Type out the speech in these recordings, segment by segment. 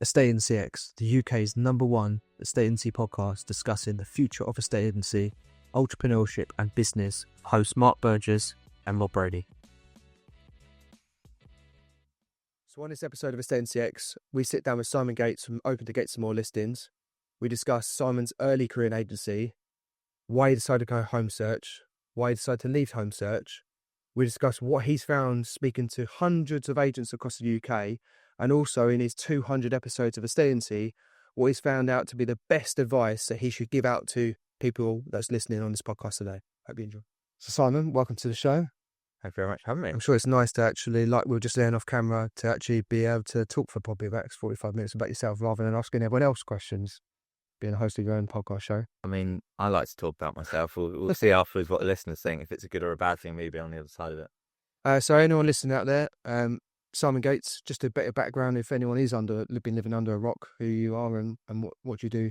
Estate Agency X, the UK's #1 estate agency podcast discussing the future of estate agency, entrepreneurship and business. Hosts Mark Burgess and Rob Brady. So on this episode of Estate Agency X, we sit down with Simon Gates from Open to Get Some More Listings. We discuss Simon's early career in agency, why he decided to go home search, why he decided to leave home search. We discuss what he's found speaking to hundreds of agents across the UK, and also in his 200 episodes of Estate Agency, what he's found out to be the best advice that he should give out to people that's listening on this podcast today. Hope you enjoy. So Simon, welcome to the show. Thank you very much for having me. I'm sure it's nice to actually, like we were just saying off camera, to actually be able to talk for probably about 45 minutes about yourself rather than asking everyone else questions, being a host of your own podcast show. I mean, I like to talk about myself. We'll see afterwards what the listeners think, if it's a good or a bad thing, maybe on the other side of it. So anyone listening out there, Simon Gates, just a bit of background if anyone is been living under a rock, who you are and what you do.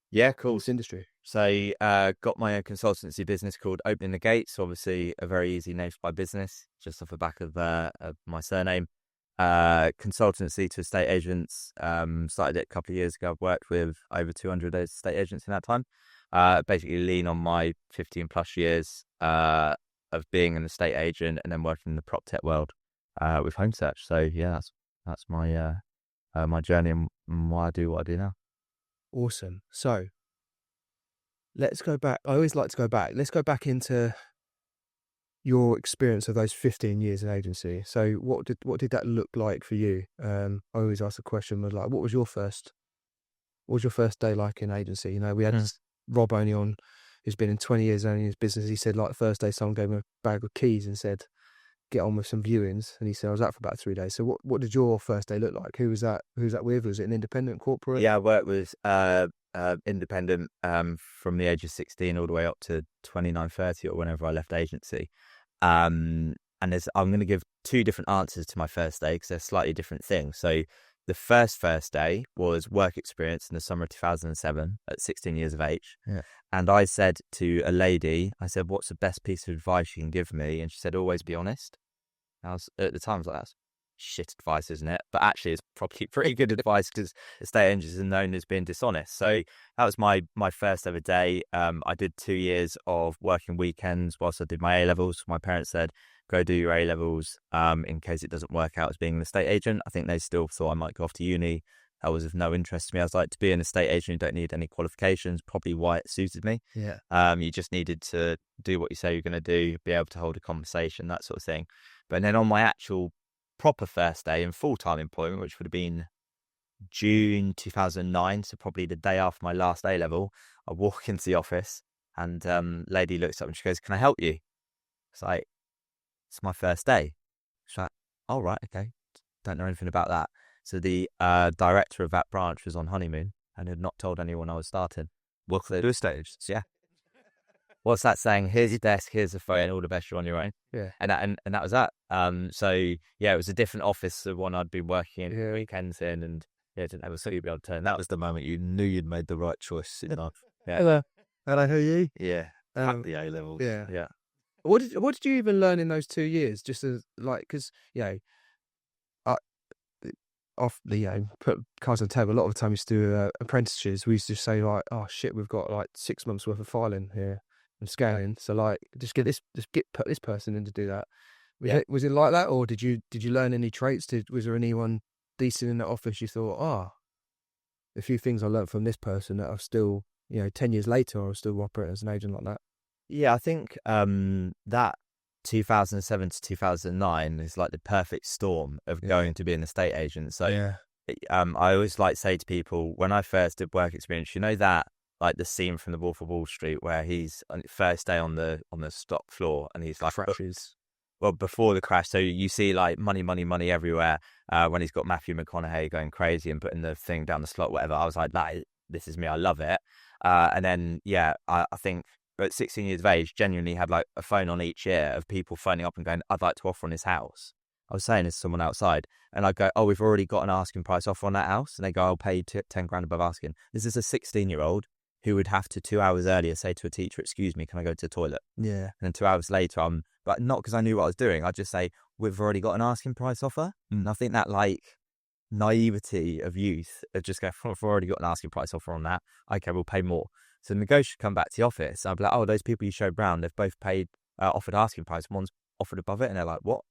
Yeah, cool. In this industry. So got my own consultancy business called Opening the Gates. Obviously a very easy name by business, just off the back of my surname. Consultancy to estate agents. Started it a couple of years ago. I've worked with over 200 estate agents in that time. Basically lean on my 15 plus years of being an estate agent and then working in the prop tech world with home search. So yeah, that's my my journey and why I do what I do now. Awesome. So let's go back. I always like to go back. Let's go back into your experience of those 15 years in agency. So what did that look like for you? I always ask the question was like, what was your first day like in agency? You know, we had Rob only on, who's been in 20 years only in his business. He said like the first day someone gave him a bag of keys and said, get on with some viewings. And he said, I was out for about 3 days. So what did your first day look like? Who was that with? Was it an independent corporate? Yeah, I worked with independent from the age of 16 all the way up to 29, 30 or whenever I left agency. And I'm going to give two different answers to my first day because they're slightly different things. So the first day was work experience in the summer of 2007 at 16 years of age. Yeah. And I said to a lady, what's the best piece of advice you can give me? And she said, always be honest. At the time, I was like, that's shit advice, isn't it? But actually, it's probably pretty good advice because estate agents are known as being dishonest. So that was my first ever day. I did 2 years of working weekends whilst I did my A-levels. My parents said, go do your A-levels in case it doesn't work out as being an estate agent. I think they still thought I might go off to uni. That was of no interest to me. I was like, to be an estate agent, you don't need any qualifications, probably why it suited me. Yeah. You just needed to do what you say you're going to do, be able to hold a conversation, that sort of thing. But then on my actual proper first day in full-time employment, which would have been June 2009, so probably the day after my last A-level, I walk into the office and lady looks up and she goes, can I help you? It's like, it's my first day. She's like, oh, right, okay. Don't know anything about that. So the director of that branch was on honeymoon and had not told anyone I was starting. Welcome to the stage. Yeah. What's that saying? Here's your desk, here's the phone, all the best, you're on your own. Yeah. And that was that. So yeah, it was a different office to one I'd been working in weekends in, and yeah, didn't have a suit to be able to turn. That was the moment you knew you'd made the right choice in life. Yeah. Hello, who are you? Yeah. At the A-levels. Yeah. Yeah. What did you even learn in those 2 years? Just as like, because put cards on the table. A lot of the time we used to do apprenticeships. We used to say like, oh shit, we've got like 6 months worth of filing here and scanning. So like, put this person in to do that. Yeah. Was it like that, or did you learn any traits? Was there anyone decent in that office you thought, a few things I learned from this person that I've still, 10 years later, I'll still operate as an agent like that? Yeah, I think that 2007 to 2009 is like the perfect storm of going to be an estate agent. So yeah. I always like to say to people, when I first did work experience, that like the scene from The Wolf of Wall Street where he's on first day on the stock floor and he's like crashes. Well, before the crash, so you see like money everywhere when he's got Matthew McConaughey going crazy and putting the thing down the slot, whatever. I was like, this is me, I love it. And then I think at 16 years of age, genuinely had like a phone on each ear of people phoning up and going, I'd like to offer on his house. I was saying this to someone outside and I go, oh, we've already got an asking price offer on that house. And they go, I'll pay you 10 grand above asking. This is a 16-year-old who would have to 2 hours earlier say to a teacher, excuse me, can I go to the toilet? Yeah. And then 2 hours later, but not because I knew what I was doing. I'd just say, we've already got an asking price offer. And I think that like naivety of youth of just going, "Oh, I've already got an asking price offer on that. Okay, we'll pay more." So the negotiator come back to the office. I'll be like, "Oh, those people you showed round, they've both paid, offered asking price. One's offered above it." And they're like, "What?"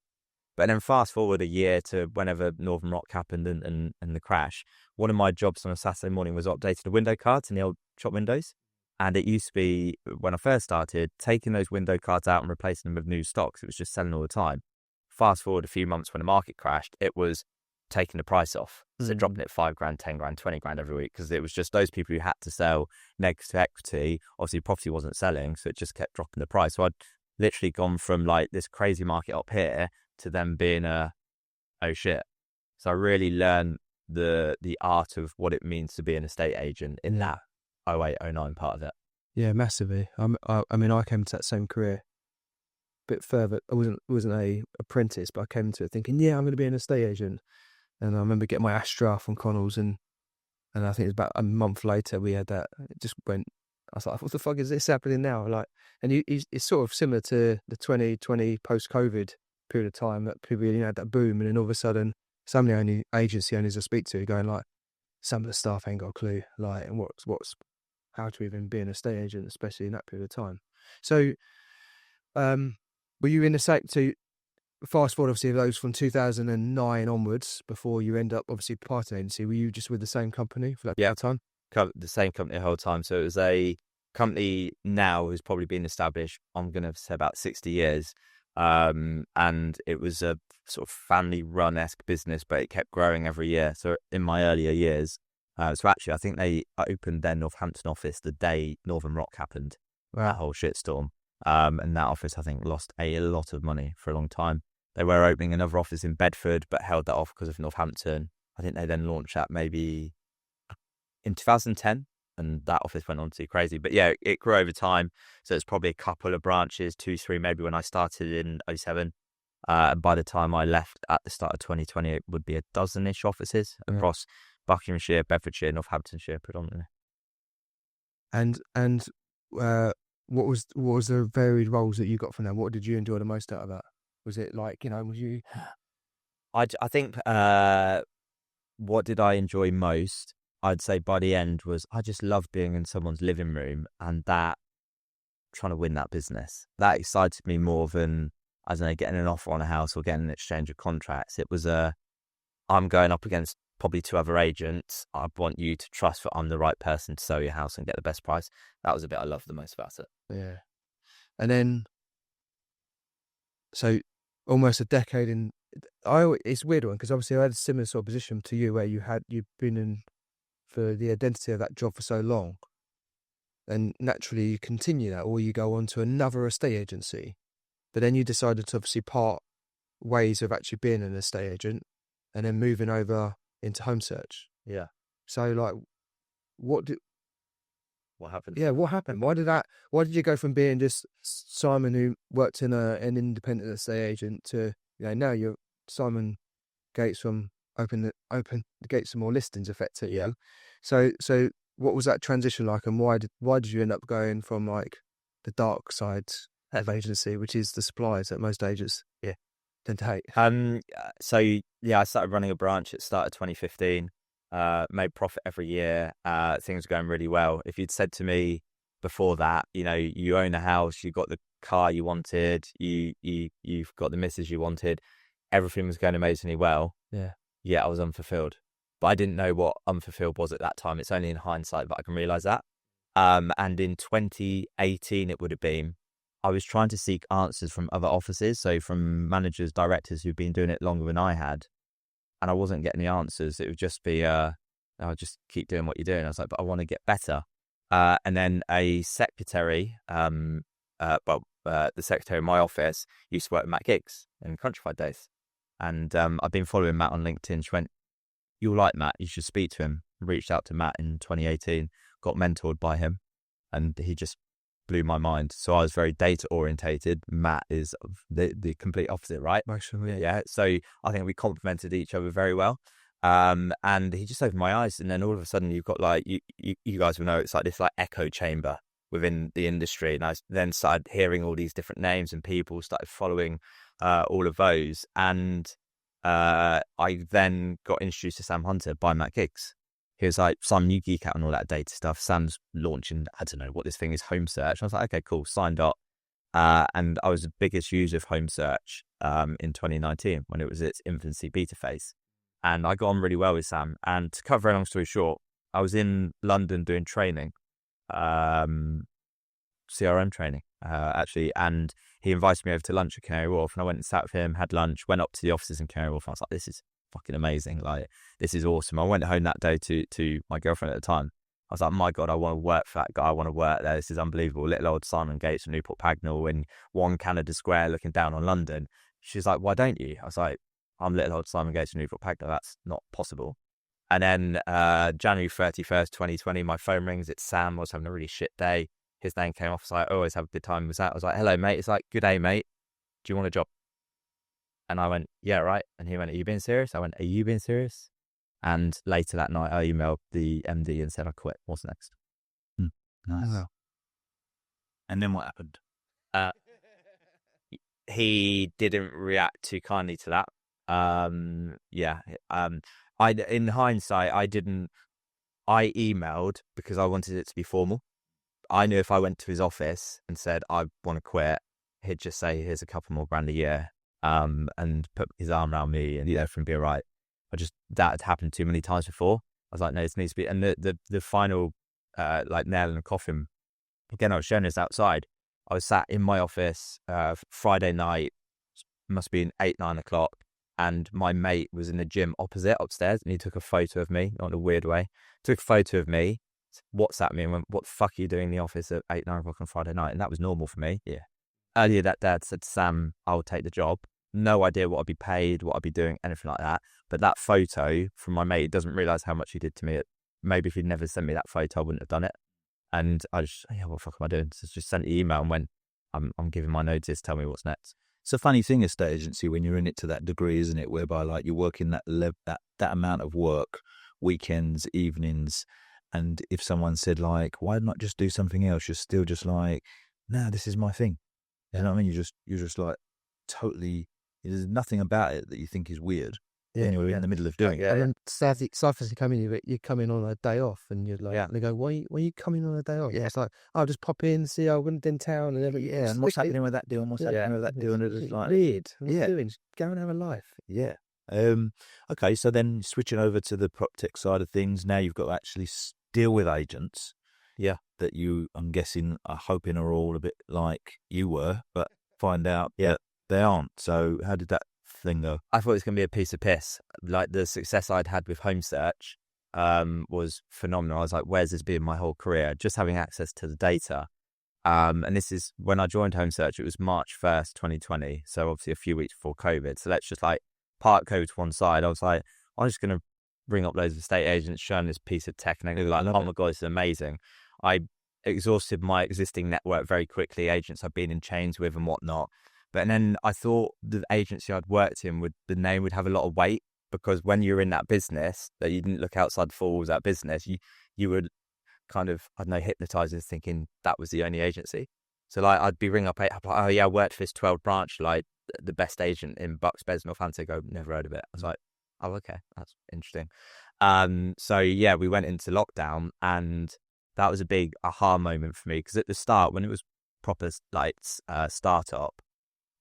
But then fast forward a year to whenever Northern Rock happened and the crash, one of my jobs on a Saturday morning was updating the window cards in the old shop windows. And it used to be, when I first started, taking those window cards out and replacing them with new stocks. It was just selling all the time. Fast forward a few months when the market crashed, it was taking the price off. So dropping it 5 grand, 10 grand, 20 grand every week, because it was just those people who had to sell negative equity. Obviously, property wasn't selling, so it just kept dropping the price. So I'd literally gone from like this crazy market up here to them being oh shit. So I really learned the art of what it means to be an estate agent in that 08, 09 part of it. Yeah, massively. I mean, I came to that same career a bit further. I wasn't a apprentice, but I came to it thinking, yeah, I'm going to be an estate agent. And I remember getting my Astra from Connells, and I think it was about a month later we had that. It just went. I was like, what the fuck is this happening now? Like, and it's sort of similar to the 2020 post-COVID period of time that people, had that boom, and then all of a sudden, some of the only agency owners I speak to are going like, some of the staff ain't got a clue, like, and what's how to even be an estate agent, especially in that period of time. So, were you in the same? So, fast forward, obviously, those from 2009 onwards, before you end up obviously part agency, were you just with the same company for that period of time? The same company the whole time. So it was a company now who's probably been established, I'm going to say about 60 years. And it was a sort of family-run-esque business, but it kept growing every year. So in my earlier years, so actually, I think they opened their Northampton office the day Northern Rock happened, that whole shitstorm. And that office, I think, lost a lot of money for a long time. They were opening another office in Bedford, but held that off because of Northampton. I think they then launched that maybe in 2010, and that office went on too crazy. But yeah, it grew over time. So it's probably a couple of branches, 2, 3 maybe when I started in 07. And by the time I left at the start of 2020, it would be a dozen-ish offices across Buckinghamshire, Bedfordshire, Northamptonshire predominantly. And what was the varied roles that you got from them? What did you enjoy the most out of that? Was it like, was you? I think what did I enjoy most? I'd say by the end was I just loved being in someone's living room and that trying to win that business. That excited me more than, I don't know, getting an offer on a house or getting an exchange of contracts. It was I'm going up against probably 2 other agents. I want you to trust that I'm the right person to sell your house and get the best price. That was the bit I loved the most about it. Yeah. And then, so almost a decade in, it's a weird one because obviously I had a similar sort of position to you where you've been in for the identity of that job for so long, and naturally you continue that, or you go on to another estate agency, but then you decided to obviously part ways of actually being an estate agent and then moving over into home search. Yeah. So like, what happened? Yeah, what happened? Why did you go from being just Simon who worked in an independent estate agent to, now you're Simon Gates from open the gates for more listings effectively. Yeah. So what was that transition like, and why did you end up going from like the dark side of agency, which is the suppliers that most agents tend to hate? So yeah, I started running a branch at the start of 2015. Made profit every year. Things were going really well. If you'd said to me before that, you own a house, you got the car you wanted, you've got the missus you wanted, everything was going amazingly well. Yeah, I was unfulfilled, but I didn't know what unfulfilled was at that time. It's only in hindsight that I can realize that. And in 2018, it would have been, I was trying to seek answers from other offices, so from managers, directors who've been doing it longer than I had. And I wasn't getting the answers. It would just be, I'll just keep doing what you're doing. I was like, but I want to get better. And then a secretary, the secretary in my office used to work with Matt Giggs in Countrified days. And I've been following Matt on LinkedIn. She went, "You'll like Matt, you should speak to him." Reached out to Matt in 2018, got mentored by him, and he just blew my mind. So I was very data orientated. Matt is the complete opposite, right? Emotionally. Yeah. So I think we complemented each other very well. And he just opened my eyes. And then all of a sudden you've got like, you guys will know, it's like this like echo chamber within the industry. And I then started hearing all these different names and people, started following all of those. And I then got introduced to Sam Hunter by Matt Giggs. He was like, Simon, you geek out on all that data stuff. Sam's launching, I don't know what this thing is, Home Search. I was like, okay, cool, signed up. And I was the biggest user of Home Search in 2019 when it was its infancy beta phase. And I got on really well with Sam. And to cut a very long story short, I was in London doing training, CRM training, actually. And he invited me over to lunch at Canary Wharf. And I went and sat with him, had lunch, went up to the offices in Canary Wharf. And I was like, this is fucking amazing. Like, this is awesome. I went home that day to my girlfriend at the time. I was like, my God, I want to work for that guy. I want to work there. This is unbelievable. Little old Simon Gates from Newport Pagnell in One Canada Square looking down on London. She's like, why don't you? I was like, I'm little old Simon Gates from Newport Pagnell. That's not possible. And then January 31st, 2020, my phone rings. It's Sam. I was having a really shit day. His name came off. I was like, I always have a good time with that. I was like, hello, mate. It's like, good day, mate. Do you want a job? And I went, yeah, right. And he went, are you being serious? I went, are you being serious? And later that night, I emailed the MD and said, I quit. What's next? Nice. Oh, wow. And then what happened? He didn't react too kindly to that. In hindsight, I emailed because I wanted it to be formal. I knew if I went to his office and said, I want to quit, he'd just say, here's a couple more grand a year, and put his arm around me and everything be all right. That had happened too many times before. I was like, no, this needs to be, and the final, nail in the coffin, again, I was showing this outside. I was sat in my office, Friday night, must be 8-9 o'clock. And my mate was in the gym opposite upstairs, and he took a photo of me, not in a weird way. Took a photo of me, WhatsApped me, and went, "What the fuck are you doing in the office at 8-9 o'clock on Friday night?" And that was normal for me. Yeah. Earlier that day, I'd said, "Sam, I will take the job." No idea what I'd be paid, what I'd be doing, anything like that. But that photo from my mate doesn't realise how much he did to me. Maybe if he'd never sent me that photo, I wouldn't have done it. And I just, what the fuck am I doing? So just sent an email and went, I'm giving my notice. Tell me what's next. It's a funny thing, estate agency, when you're in it to that degree, isn't it? Whereby like you're working that amount of work, weekends, evenings, and if someone said like, why not just do something else? You're still just like, no, this is my thing. You know what I mean? You're just like totally. There's nothing about it that you think is weird. When you're in the middle of doing it. And then sadly, you come in, you're coming on a day off, and you're like, and they go, why are you coming on a day off? Yeah. It's like, I'll just pop in, see, I'm in town, and everything. Yeah, and what's happening with that deal, and what's happening with that deal, and it's like weird. What are you doing? Just go and have a life. Yeah. Okay, so then switching over to the prop tech side of things, now you've got to actually deal with agents. Yeah. That you, I'm guessing, are hoping are all a bit like you were, but find out that they aren't. So how did that thing go? I thought it was going to be a piece of piss. Like the success I'd had with Home Search was phenomenal. I was like, where's this been my whole career? Just having access to the data. And this is when I joined Home Search, it was March 1st, 2020. So obviously a few weeks before COVID. So let's just like park COVID to one side. I was like, I'm just going to bring up loads of estate agents, showing this piece of tech, and they're like, oh my God, this is amazing. I exhausted my existing network very quickly, agents I've been in chains with and whatnot. But then I thought the agency I'd worked in the name would have a lot of weight, because when you're in that business, that you didn't look outside the four walls of that business, you would kind of, I don't know, hypnotizers thinking that was the only agency. So like I'd be ringing up, I'd be like, oh yeah, I worked for this 12 branch, like the best agent in Bucks, Beds, Northampton. Go, never heard of it. I was like, oh okay, that's interesting. So yeah, we went into lockdown, and that was a big aha moment for me, because at the start, when it was proper like startup,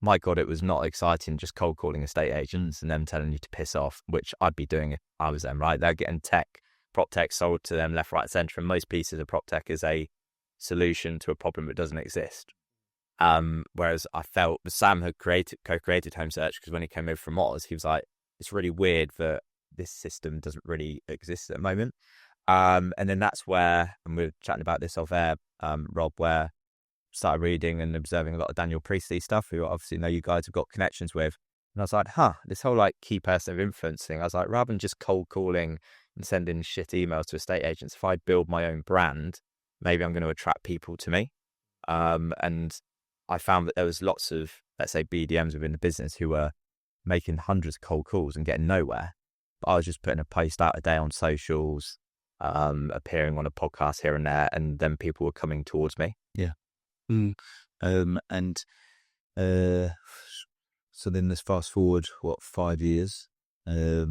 my God, it was not exciting just cold calling estate agents and them telling you to piss off, which I'd be doing if I was them, right? They're getting prop tech sold to them left, right, centre, and most pieces of prop tech is a solution to a problem that doesn't exist. Whereas I felt Sam had co-created Home Search, because when he came over from Oz, he was like, it's really weird that this system doesn't really exist at the moment. And then that's where, and we were chatting about this off air, Rob, where started reading and observing a lot of Daniel Priestley stuff, who obviously know you guys have got connections with. And I was like, this whole like key person of influence thing, I was like, rather than just cold calling and sending shit emails to estate agents, if I build my own brand, maybe I'm going to attract people to me. And I found that there was lots of, let's say, BDMs within the business who were making hundreds of cold calls and getting nowhere. But I was just putting a post out a day on socials, appearing on a podcast here and there, and then people were coming towards me. Yeah. So then let's fast forward, 5 years? Why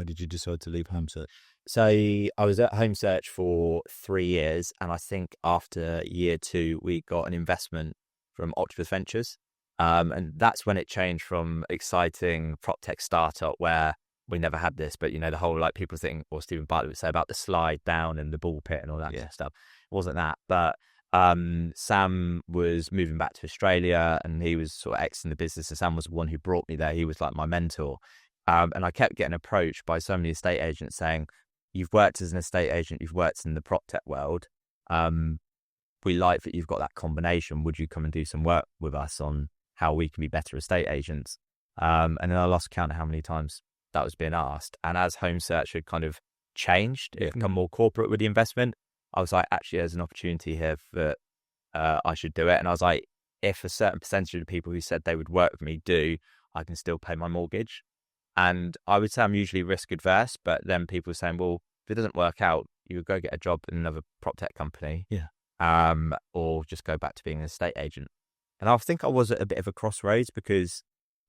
did you decide to leave home search? So I was at Home Search for 3 years, and I think after year 2, we got an investment from Octopus Ventures. And that's when it changed from exciting prop tech startup where we never had this, but the whole like people think, or Stephen Bartlett would say about the slide down and the ball pit and all that kind of stuff. It wasn't that, but Sam was moving back to Australia and he was sort of exiting the business, and Sam was the one who brought me there. He was like my mentor. And I kept getting approached by so many estate agents saying, you've worked as an estate agent, you've worked in the prop tech world. We like that you've got that combination. Would you come and do some work with us on how we can be better estate agents? And then I lost count of how many times that was being asked. And as Home Search had kind of changed, it become more corporate with the investment, I was like, actually, there's an opportunity here that I should do it. And I was like, if a certain percentage of the people who said they would work with me do, I can still pay my mortgage. And I would say I'm usually risk adverse, but then people are saying, well, if it doesn't work out, you would go get a job in another prop tech company, or just go back to being an estate agent. And I think I was at a bit of a crossroads because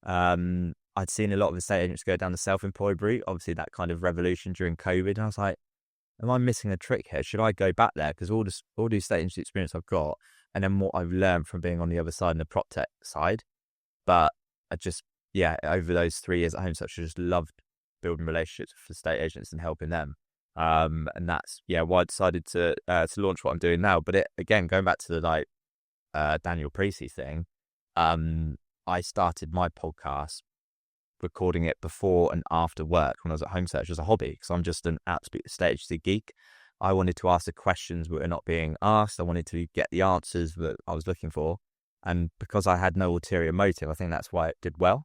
I'd seen a lot of estate agents go down the self-employed route, obviously that kind of revolution during COVID. And I was like, am I missing a trick here? Should I go back there? Because all the estate agency experience I've got, and then what I've learned from being on the other side and the prop tech side. But I just, over those 3 years at Home Search, I just loved building relationships with estate agents and helping them. And that's, why I decided to launch what I'm doing now. But again, going back to the Daniel Precy thing, I started my podcast recording it before and after work when I was at Home Search as a hobby, because I'm just an absolute estate agency geek. I wanted to ask the questions that were not being asked. I wanted to get the answers that I was looking for. And because I had no ulterior motive, I think that's why it did well.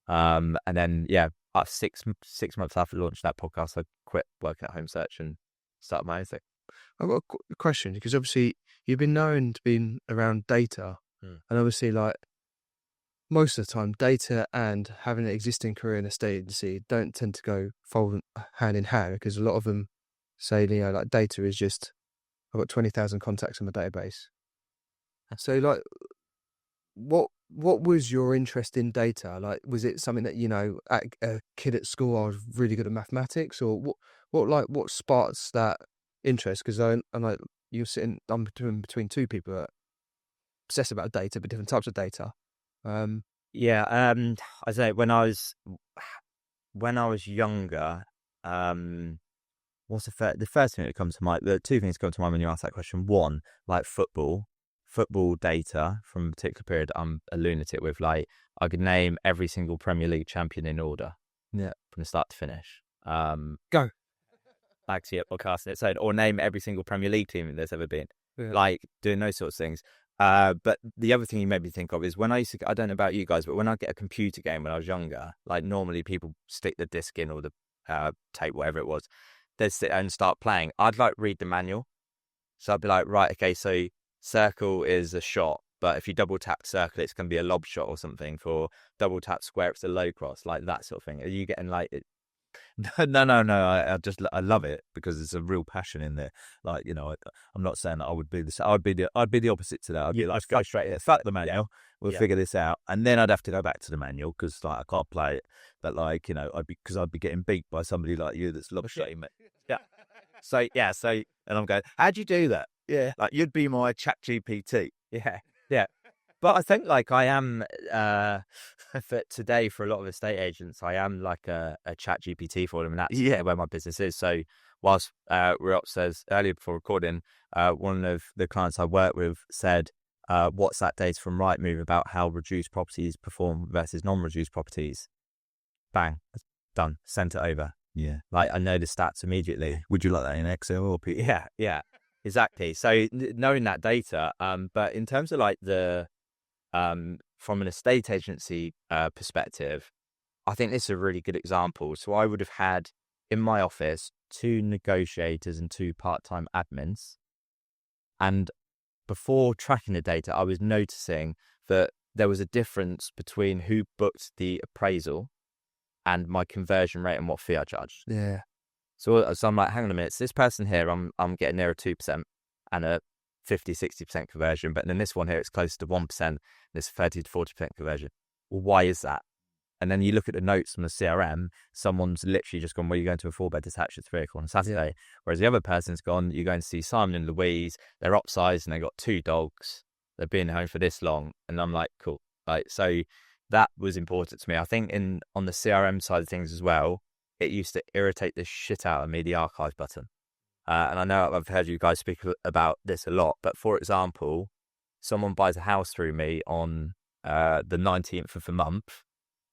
And then, 6 months after launching that podcast, I quit working at Home Search and started my own thing. I've got a question, because obviously you've been known to be around data, and obviously most of the time data and having an existing career in a estate agency don't tend to go fold hand in hand, because a lot of them say, data is just, I've got 20,000 contacts in my database. So what was your interest in data? Was it something that, at a kid at school, I was really good at mathematics, or what sparks that interest? Because I'm between two people that obsess about data, but different types of data. I say when I was younger, what's the first thing that comes to mind? The two things come to mind when you ask that question. One, football data from a particular period. I'm a lunatic with. I could name every single Premier League champion in order, from the start to finish. Go. Actually, at podcasting it, so or name every single Premier League team there's ever been. Doing those sorts of things. But the other thing you made me think of is when I don't know about you guys, but when I get a computer game when I was younger, normally people stick the disc in or the tape, whatever it was, they'd sit and start playing. I'd read the manual. So I'd be like, right, okay, so circle is a shot, but if you double tap circle, it's going to be a lob shot or something. For double tap square, it's a low cross, that sort of thing. Are you getting it? No. I love it because there's a real passion in there. I'm not saying that I would be the. I'd be the opposite to that. I'd be go straight in. Fuck the manual. We'll figure this out, and then I'd have to go back to the manual because I can't play it. But I'd be getting beat by somebody like you that's lob shotting me. So and I'm going, how'd you do that? Yeah, you'd be my chat GPT. Yeah. But I think I am for today for a lot of estate agents, I am a chat GPT for them, and that's where my business is. So whilst Riop says earlier before recording, one of the clients I work with said, what's that data from Rightmove about how reduced properties perform versus non-reduced properties? Bang, done, sent it over. Yeah, I know the stats immediately. Would you like that in Excel or PDF? Yeah, exactly. So knowing that data, but in terms of the from an estate agency perspective, I think this is a really good example. So I would have had in my office 2 negotiators and 2 part-time admins. And before tracking the data, I was noticing that there was a difference between who booked the appraisal and my conversion rate and what fee I charged. Yeah. So I'm like, hang on a minute. So this person here, I'm getting near a 2% and a 50, 60% conversion. But then this one here, it's close to 1%. There's 30 to 40% conversion. Well, why is that? And then you look at the notes from the CRM, someone's literally just gone, well, you're going to a 4-bed detached at 3 o'clock on a Saturday. Yeah. Whereas the other person's gone, you're going to see Simon and Louise, they're upsized and they've got 2 dogs. They've been home for this long. And I'm like, cool. Like, so that was important to me. I think on the CRM side of things as well, it used to irritate the shit out of me, the archive button. And I know I've heard you guys speak about this a lot, but for example, someone buys a house through me on the 19th of the month.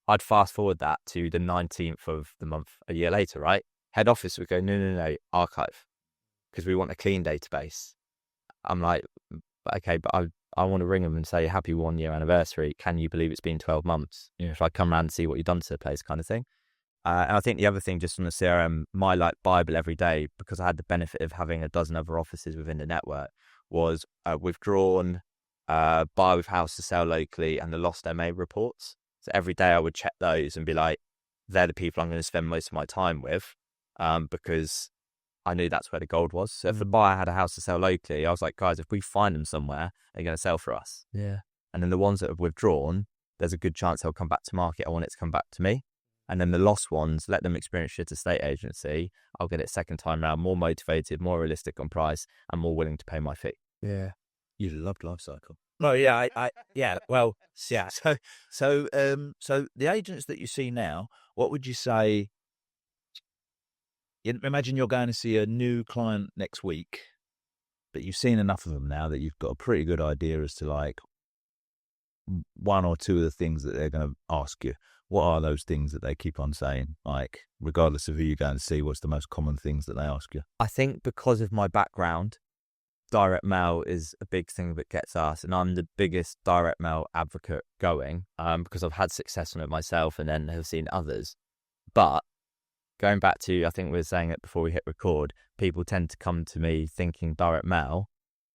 I'd fast forward that to the 19th of the month a year later, right? Head office would go, no, archive, because we want a clean database. I'm like, okay, but I want to ring them and say, happy 1-year anniversary. Can you believe it's been 12 months? Yeah. If I come around and see what you've done to the place, kind of thing. And I think the other thing, just from the CRM, my like Bible every day, because I had the benefit of having a dozen other offices within the network, was withdrawn, buy with house to sell locally, and the lost MA reports. So every day I would check those and be like, they're the people I'm going to spend most of my time with, because I knew that's where the gold was. So if the buyer had a house to sell locally, I was like, guys, if we find them somewhere, they're going to sell for us. Yeah. And then the ones that have withdrawn, there's a good chance they'll come back to market. I want it to come back to me. And then the lost ones, let them experience shit estate agency. I'll get it second time round, more motivated, more realistic on price, and more willing to pay my fee. Yeah. You loved life cycle. No, yeah, yeah. Well, yeah. So the agents that you see now, what would you say? Imagine you're going to see a new client next week, but you've seen enough of them now that you've got a pretty good idea as to like 1 or 2 of the things that they're going to ask you. What are those things that they keep on saying? Like, regardless of who you're going to see, what's the most common things that they ask you? I think because of my background, direct mail is a big thing that gets asked, and I'm the biggest direct mail advocate going, because I've had success on it myself and then have seen others. But going back to, I think we were saying it before we hit record, people tend to come to me thinking direct mail,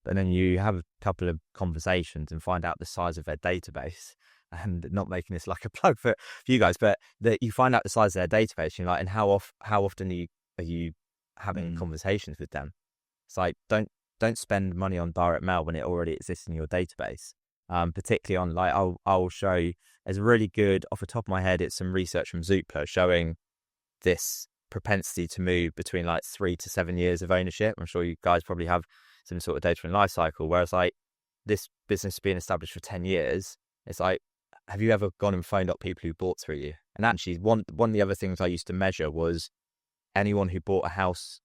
but then you have a couple of conversations and find out the size of their database. And not making this like a plug for you guys, but that you find out the size of their database, you're like, and how often are you having conversations with them? It's like, don't spend money on direct mail when it already exists in your database. Particularly on, like, I'll show you, there's a really good, off the top of my head, it's some research from Zoopla showing this propensity to move between like 3 to 7 years of ownership. I'm sure you guys probably have some sort of data in life cycle, whereas like this business being established for 10 years, it's like, have you ever gone and phoned up people who bought through you? And actually, one of the other things I used to measure was anyone who bought a house,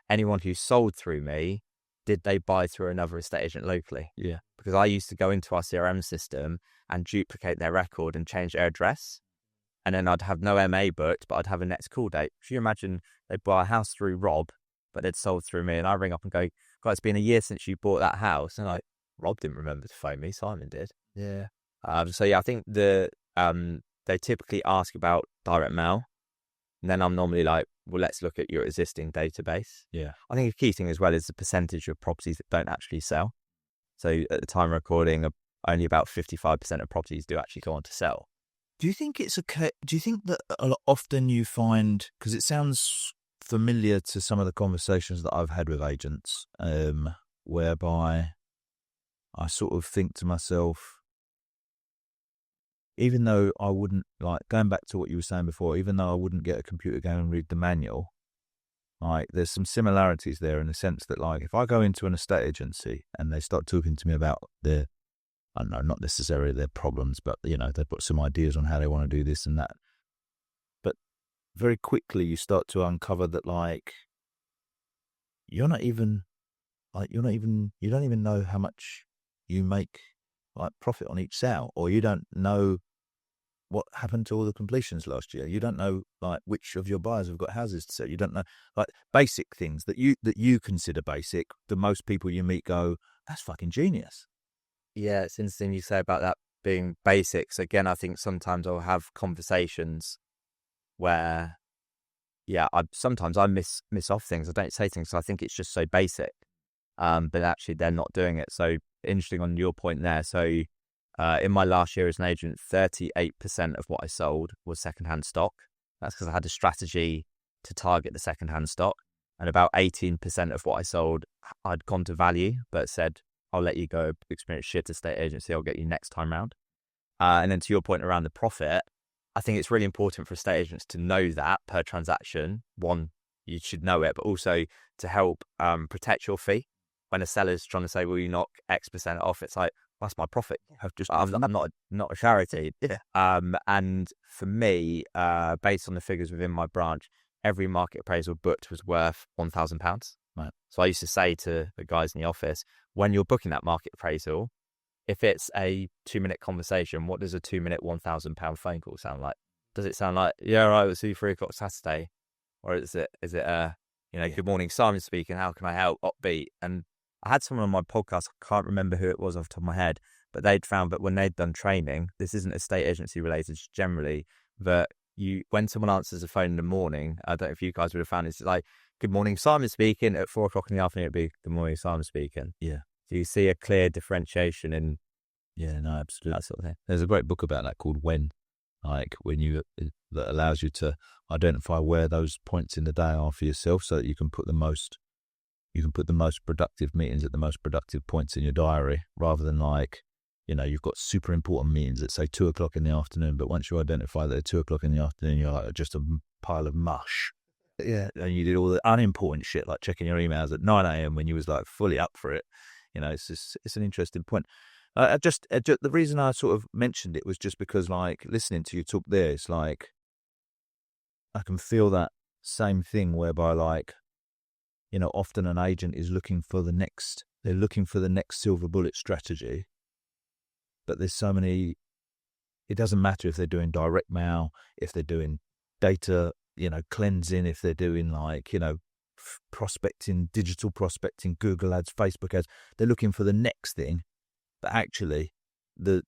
anyone who sold through me, did they buy through another estate agent locally? Yeah. Because I used to go into our CRM system and duplicate their record and change their address. And then I'd have no MA booked, but I'd have a next call date. Could you imagine they'd buy a house through Rob, but they'd sold through me, and I ring up and go, God, it's been a year since you bought that house. And like, Rob didn't remember to phone me, Simon did. Yeah. So yeah, I think they typically ask about direct mail, and then I'm normally like, well, let's look at your existing database. Yeah. I think a key thing as well is the percentage of properties that don't actually sell. So at the time of recording, only about 55% of properties do actually go on to sell. Do you think do you think that often you find, because it sounds familiar to some of the conversations that I've had with agents, whereby I sort of think to myself, even though I wouldn't, like, going back to what you were saying before, even though I wouldn't get a computer go and read the manual, like, there's some similarities there in the sense that, like, if I go into an estate agency and they start talking to me about their, I don't know, not necessarily their problems, but, you know, they've got some ideas on how they want to do this and that. But very quickly you start to uncover that, like, you don't even know how much you make, like, profit on each sale, or you don't know what happened to all the completions last year. You don't know, like, which of your buyers have got houses to sell. You don't know, like, basic things that you consider basic. The most people you meet go, that's fucking genius. Yeah, it's interesting you say about that being basics. Again, I think sometimes I'll have conversations where, yeah, sometimes I miss off things. I don't say things, so I think it's just so basic. But actually they're not doing it. So interesting on your point there. So in my last year as an agent, 38% of what I sold was secondhand stock. That's because I had a strategy to target the secondhand stock. and about 18% of what I sold I'd gone to value, but said, I'll let you go experience shit estate agency, I'll get you next time round. And then to your point around the profit, I think it's really important for estate agents to know that per transaction. One, you should know it, but also to help protect your fee. When a seller's trying to say, well, you knock X% off, it's like, that's my profit. I'm not a charity. Yeah. And for me, based on the figures within my branch, every market appraisal booked was worth £1,000. Right. So I used to say to the guys in the office, when you're booking that market appraisal, if it's a 2-minute conversation, what does a 2-minute £1,000 phone call sound like? Does it sound like, yeah, right, we'll see you 3 o'clock Saturday? Or is it good morning, Simon speaking, how can I help? Upbeat. And I had someone on my podcast, I can't remember who it was off the top of my head, but they'd found that when they'd done training, this isn't estate agency related, just generally, that when someone answers the phone in the morning, I don't know if you guys would have found it's like, good morning, Simon speaking. At 4 o'clock in the afternoon, it'd be good morning, Simon speaking. Yeah. So you see a clear differentiation in absolutely. that sort of thing. There's a great book about that called When, that allows you to identify where those points in the day are for yourself, so that you can put the most productive meetings at the most productive points in your diary, rather than you've got super important meetings at say 2 o'clock in the afternoon, but once you identify that at 2 o'clock in the afternoon, you're like just a pile of mush. Yeah, and you did all the unimportant shit like checking your emails at 9 a.m. when you was like fully up for it. It's an interesting point. The reason I sort of mentioned it was just because, like, listening to you talk there, it's like I can feel that same thing whereby, like, often an agent is looking for the next silver bullet strategy, but there's so many. It doesn't matter if they're doing direct mail, if they're doing data, cleansing, if they're doing prospecting, digital prospecting, Google ads, Facebook ads. They're looking for the next thing, but actually, the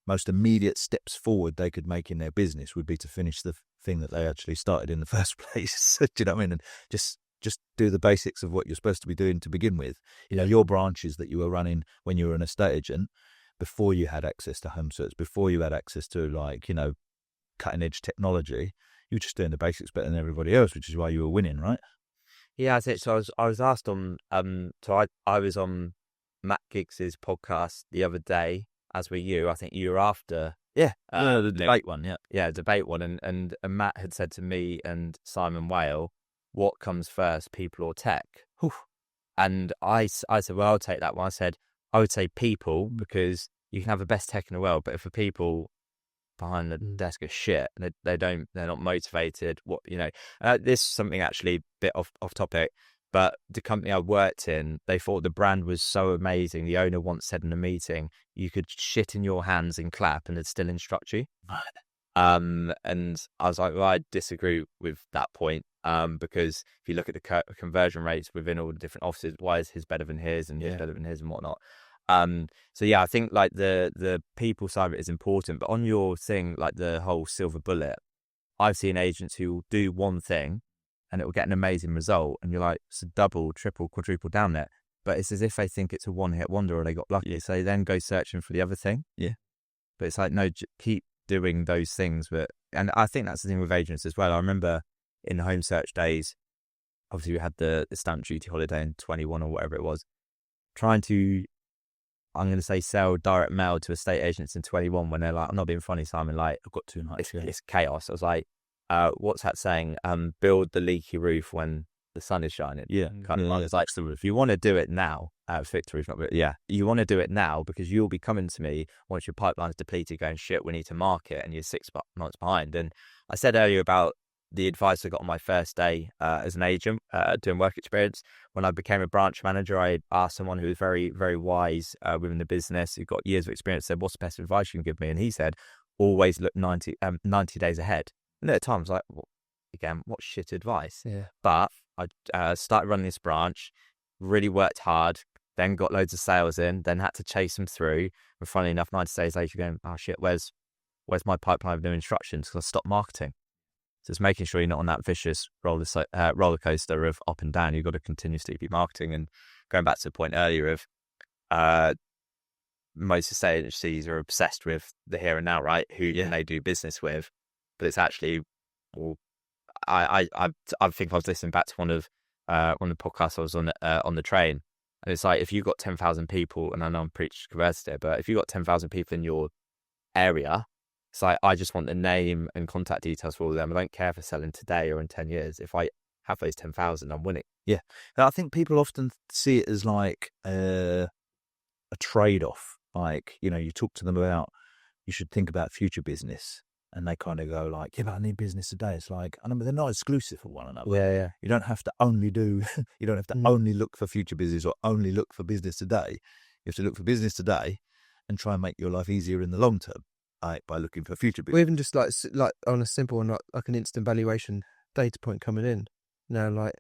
most immediate steps forward they could make in their business would be to finish the thing that they actually started in the first place. Do you know what I mean? And just do the basics of what you're supposed to be doing to begin with. Your branches that you were running when you were an estate agent, before you had access to home search, before you had access to cutting edge technology, you were just doing the basics better than everybody else, which is why you were winning, right? Yeah, that's it. So I was asked on I was on Matt Giggs's podcast the other day, as were you. I think you were after. Yeah, the debate one. Yeah, debate one. And Matt had said to me and Simon Whale, what comes first, people or tech? Whew. And I said, well, I'll take that one. I said, I would say people, because you can have the best tech in the world, but if the people behind the desk are shit, they're not motivated. This is something actually a bit off topic, but the company I worked in, they thought the brand was so amazing. The owner once said in a meeting, you could shit in your hands and clap and they'd still instruct you. And I was like, well, I disagree with that point, because if you look at the conversion rates within all the different offices, why is his better than his and his better than his and whatnot? So yeah, I think like the people side of it is important, but on your thing, like the whole silver bullet, I've seen agents who will do one thing and it will get an amazing result, and you're like, it's a double, triple, quadruple down there, but it's as if they think it's a one-hit wonder or they got lucky, so they then go searching for the other thing. Yeah, but it's like, no, keep doing those things. And I think that's the thing with agents as well. I remember in the home search days, obviously we had the stamp duty holiday in 21 or whatever it was, trying to, I'm going to say, sell direct mail to estate agents in 21 when they're like, I'm not being funny, Simon, like, I've got 2 nights. It's chaos. I was like, what's that saying? Build the leaky roof when the sun is shining. Yeah. Kind of like, it's like, if you want to do it now, fix the roof, you want to do it now, because you'll be coming to me once your pipeline's depleted going, shit, we need to market, and you're 6 months behind. And I said earlier about the advice I got on my first day as an agent doing work experience. When I became a branch manager, I asked someone who was very, very wise within the business, who got years of experience, said, what's the best advice you can give me? And he said, always look 90 days ahead. And at the time, I was like, well, again, what shit advice? Yeah. But I started running this branch, really worked hard, then got loads of sales in, then had to chase them through. And funnily enough, 90 days later, going, oh shit, where's my pipeline of new instructions? Because I stopped marketing. So it's making sure you're not on that vicious roller coaster of up and down. You've got to continuously be marketing. And going back to the point earlier of most estate agencies are obsessed with the here and now, right? Who can they do business with? But it's actually, well, I think I was listening back to one of the podcasts I was on the train, and it's like if you've got 10,000 people, and I know I'm preaching converted, but if you've got 10,000 people in your area, it's like I just want the name and contact details for all of them. I don't care if they're selling today or in 10 years. If I have those 10,000, I'm winning. Yeah. And I think people often see it as like a trade-off. Like, you talk to them about, you should think about future business. And they kind of go like, yeah, but I need business today. It's like, I know, but they're not exclusive for one another. Yeah. You don't have to only you don't have to only look for future business or only look for business today. You have to look for business today and try and make your life easier in the long term, like by looking for future business. Or even just like on a simple one, like an instant valuation data point coming in. Like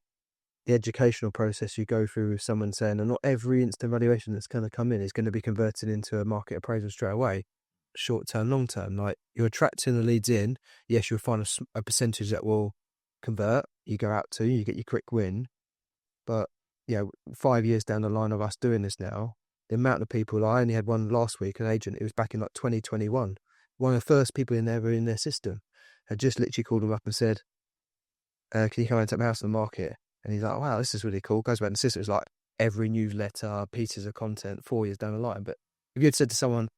the educational process you go through with someone saying, and not every instant valuation that's going to come in is going to be converted into a market appraisal straight away. Short term, long term, like you're attracting the leads in. Yes, you'll find a percentage that will convert. You go out to, you get your quick win. But 5 years down the line of us doing this now, the amount of people, I only had one last week, an agent, it was back in like 2021. One of the first people in there were in their system, had just literally called them up and said, can you come and take my house on the market? And he's like, wow, this is really cool. Goes back in the system. It was like every newsletter, pieces of content 4 years down the line. But if you had said to someone,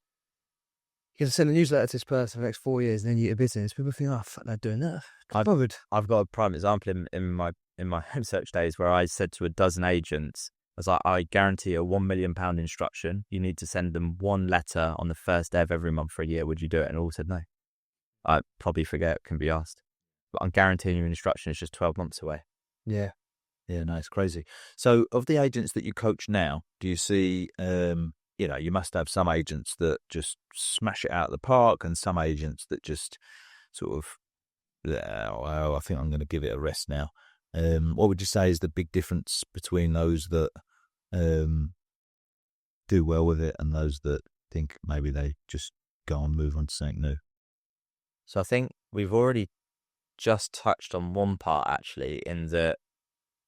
you're going to send a newsletter to this person for the next 4 years and then you get a business, people think, oh, fuck, they're doing that. I've got a prime example in my home search days where I said to a dozen agents, I was like, I guarantee a £1 million instruction. You need to send them one letter on the first day of every month for a year. Would you do it? And all said no. I probably forget, can be asked. But I'm guaranteeing you an instruction is just 12 months away. Yeah. Yeah, no, it's crazy. So of the agents that you coach now, do you see, you must have some agents that just smash it out of the park and some agents that just sort of, I think I'm going to give it a rest now. What would you say is the big difference between those that do well with it and those that think maybe they just go and move on to something new? So I think we've already just touched on one part actually, in that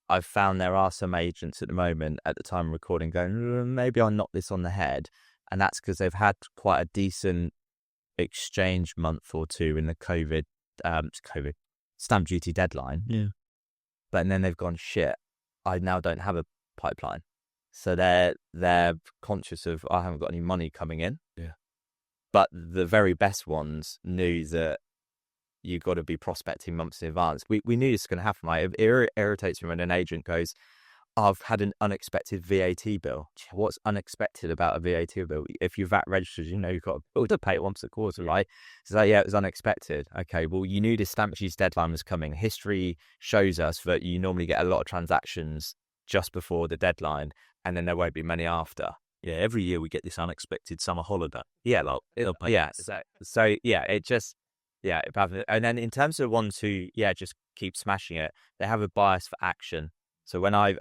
I've found there are some agents at the moment at the time of recording going, maybe I'll knock this on the head. And that's because they've had quite a decent exchange month or two in the COVID stamp duty deadline. Yeah. But then they've gone, shit, I now don't have a pipeline. So they're conscious of, I haven't got any money coming in. Yeah. But the very best ones knew that you got to be prospecting months in advance. We knew this was going to happen. Like, it irritates me when an agent goes, I've had an unexpected VAT bill. What's unexpected about a VAT bill? If you're VAT registered, you've got a bill to pay once a quarter, right? So yeah, it was unexpected. Okay, well, you knew this stamp duty deadline was coming. History shows us that you normally get a lot of transactions just before the deadline, and then there won't be many after. Yeah, every year we get this unexpected summer holiday. Yeah, so yeah, it just, yeah. And then in terms of ones who, just keep smashing it, they have a bias for action. So when I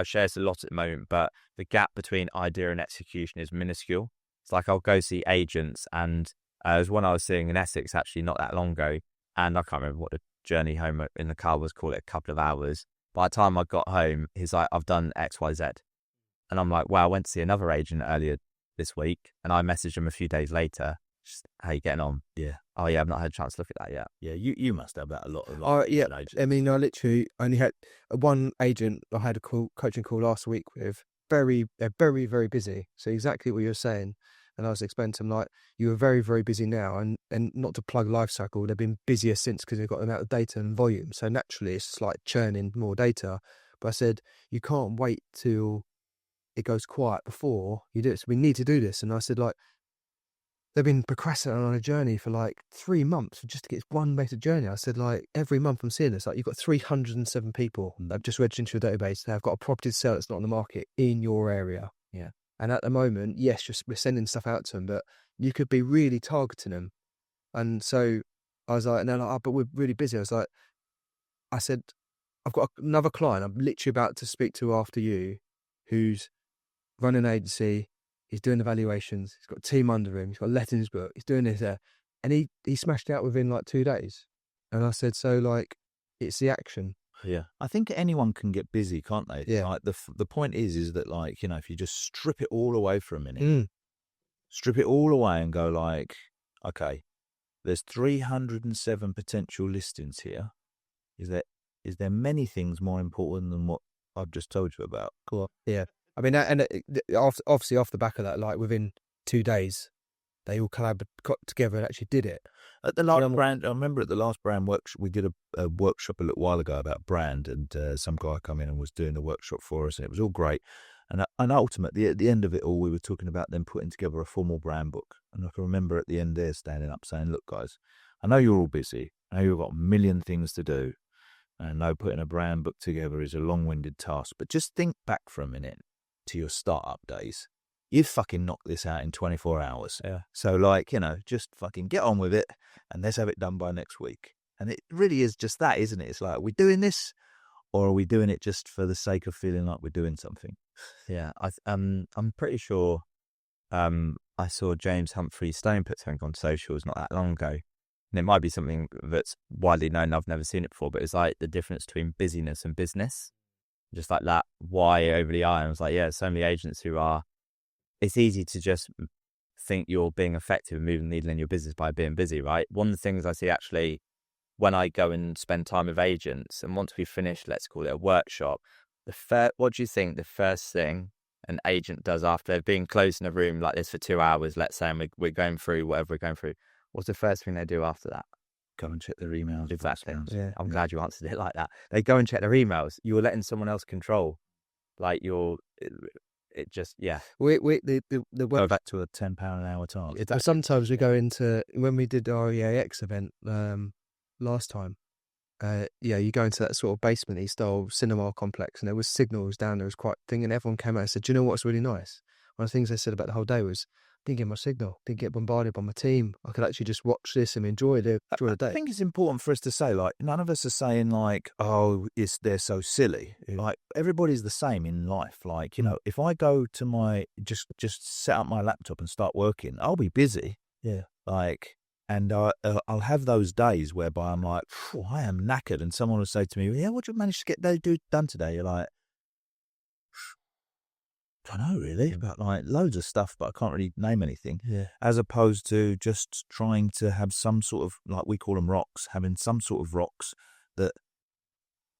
share this a lot at the moment, but the gap between idea and execution is minuscule. It's like I'll go see agents, and there's one I was seeing in Essex actually not that long ago, and I can't remember what the journey home in the car was, call it a couple of hours. By the time I got home, he's like, I've done X, Y, Z. And I'm like, wow, I went to see another agent earlier this week, and I messaged him a few days later. Just, how you getting on? Yeah. Oh yeah, I've not had a chance to look at that yet. Yeah, you must have that a lot. Yeah. Agents. I mean, I literally only had one agent I had a coaching call last week with. They're very, very busy. So exactly what you're saying. And I was explaining to them, like, you are very, very busy now, and not to plug Lifecycle, they've been busier since because they've got the amount of data and volume. So naturally, it's just like churning more data. But I said, you can't wait till it goes quiet before you do it. So we need to do this. And I said, like, they've been procrastinating on a journey for like 3 months just to get one better journey. I said, like, every month I'm seeing this, like, you've got 307 people that have just registered into your database. They have got a property to sell that's not on the market in your area. Yeah. And at the moment, yes, we're sending stuff out to them, but you could be really targeting them. And so I was like, no, but we're really busy. I said, I've got another client I'm literally about to speak to after you, who's running an agency. He's doing evaluations. He's got a team under him. He's got a lettings book. He's doing this there. And he smashed it out within like 2 days. And I said, so like, it's the action. Yeah. I think anyone can get busy, can't they? Yeah. Like the point is that, like, if you just strip it all away for a minute, strip it all away and go like, okay, there's 307 potential listings here. Is there many things more important than what I've just told you about? Cool. Yeah. I mean, obviously off the back of that, like within 2 days, they all got together and actually did it. At the last brand, I remember at the last brand workshop, we did a workshop a little while ago about brand, and some guy come in and was doing the workshop for us, and it was all great. And ultimately, at the end of it all, we were talking about them putting together a formal brand book. And I can remember at the end there standing up saying, "Look, guys, I know you're all busy. I know you've got a million things to do. And I know putting a brand book together is a long-winded task, but just think back for a minute to your startup days. You fucking knocked this out in 24 hours. Yeah. So, like, just fucking get on with it, and let's have it done by next week." And it really is just that, isn't it? It's like, are we doing this, or are we doing it just for the sake of feeling like we're doing something? Yeah, I'm pretty sure I saw James Humphrey Stone put something on socials not that long ago. And it might be something that's widely known. I've never seen it before, but it's like the difference between busyness and business. Just like that Y over the I. And I was like, yeah, so many agents who are, it's easy to just think you're being effective and moving the needle in your business by being busy, right? One of the things I see actually when I go and spend time with agents, and once we finish, let's call it a workshop, what do you think the first thing an agent does after they've been closed in a room like this for 2 hours, let's say, and we're going through whatever we're going through? What's the first thing they do after that? Go and check their emails. Exactly. Yeah. I'm glad you answered it like that. They go and check their emails. You're letting someone else control. Like it just, yeah. The Go work. back to a £10 an hour task. Sometimes we go into, when we did our EAX event last time, you go into that sort of basement-y style cinema complex, and there was signals down there was quite thing, and everyone came out and said, "Do you know what's really nice?" One of the things they said about the whole day was, didn't get my signal, didn't get bombarded by my team. I could actually just watch this and enjoy the I day. think it's important for us to say, like, none of us are saying, like, oh, they're so silly. Like, everybody's the same in life. Like, if I go to just set up my laptop and start working, I'll be busy. Yeah. Like, and I'll have those days whereby I'm like, I am knackered. And someone will say to me, yeah, what did you manage to get done today? You're like, I don't know really, but like loads of stuff, but I can't really name anything. Yeah. As opposed to just trying to have some sort of, like we call them rocks, having some sort of rocks that